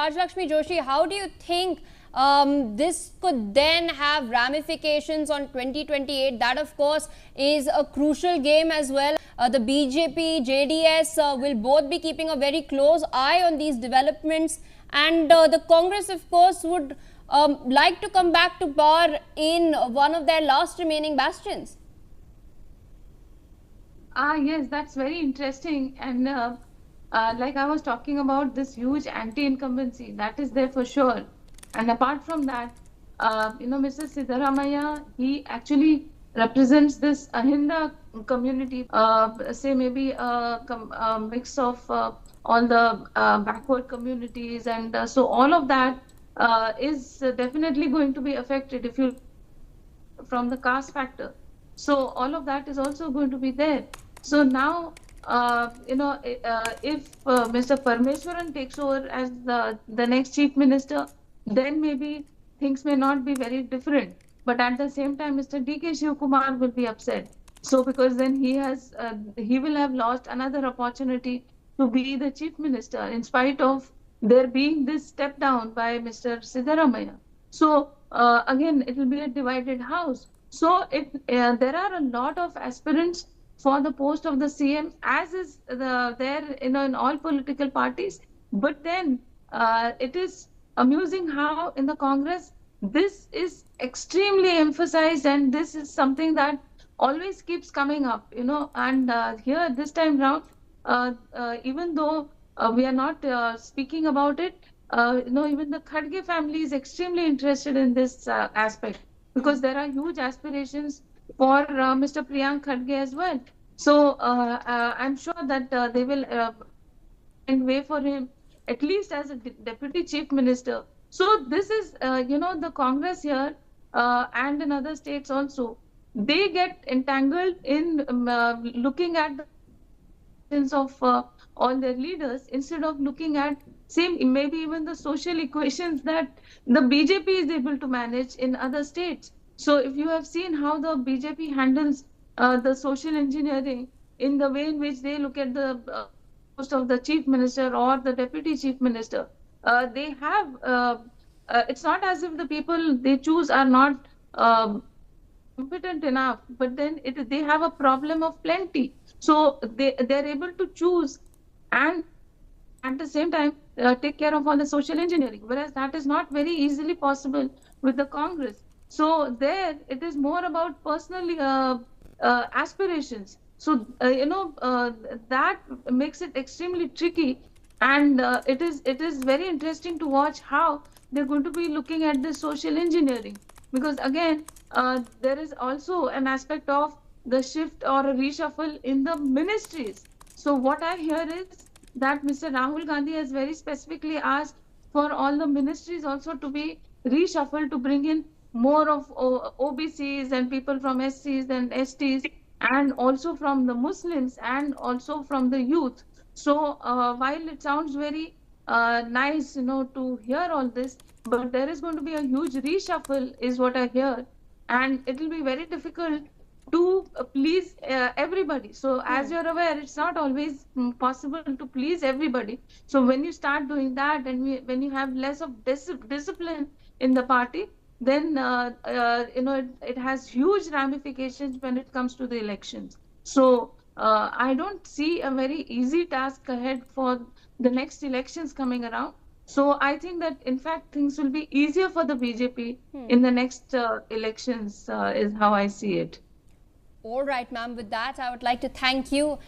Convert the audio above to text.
Rajlakshmi Joshi, how do you think this could then have ramifications on 2028? That, of course, is a crucial game as well. The BJP, JDS will both be keeping a very close eye on these developments, and the Congress, of course, would like to come back to power in one of their last remaining bastions. Yes, that's very interesting. And like I was talking about, this huge anti-incumbency, that is there for sure. And apart from that, Mr. Siddaramaiah, he actually represents this Ahinda community, say maybe a mix of all the backward communities. And so all of that is definitely going to be affected if you from the caste factor. So all of that is also going to be there. So now, if Mr. Parmeshwaran takes over as the next chief minister, then maybe things may not be very different. But at the same time, Mr. D.K. Shivkumar will be upset. So because then he will have lost another opportunity to be the chief minister in spite of there being this step down by Mr. Siddaramaiah. So again, it will be a divided house. So there are a lot of aspirants for the post of the CM, as is there in all political parties. But then it is amusing how in the Congress this is extremely emphasized, and this is something that always keeps coming up. And here this time round, even though we are not speaking about it, even the Khadge family is extremely interested in this aspect, because there are huge aspirations for Mr. Priyank Khadge as well. So I'm sure that they will find way for him, at least as a deputy chief minister. So this is, the Congress here and in other states also, they get entangled in looking at the of all their leaders instead of looking at same maybe even the social equations that the BJP is able to manage in other states. So if you have seen how the BJP handles the social engineering in the way in which they look at the post of the chief minister or the deputy chief minister, they have it's not as if the people they choose are not competent enough, but then they have a problem of plenty. So they're able to choose and at the same time take care of all the social engineering, whereas that is not very easily possible with the Congress. So there it is more about personal aspirations. So that makes it extremely tricky, and it is very interesting to watch how they're going to be looking at this social engineering, because again there is also an aspect of the shift or a reshuffle in the ministries. So what I hear is that Mr. Rahul Gandhi has very specifically asked for all the ministries also to be reshuffled to bring in more of OBCs and people from SCs and STs, and also from the Muslims and also from the youth. So while it sounds very nice, to hear all this, but there is going to be a huge reshuffle is what I hear, and it will be very difficult to please everybody. So as you're aware, it's not always possible to please everybody. So when you start doing that, and when you have less of discipline in the party, then it has huge ramifications when it comes to the elections. So I don't see a very easy task ahead for the next elections coming around. So I think that in fact things will be easier for the BJP in the next elections is how I see it. All right, ma'am. With that, I would like to thank you.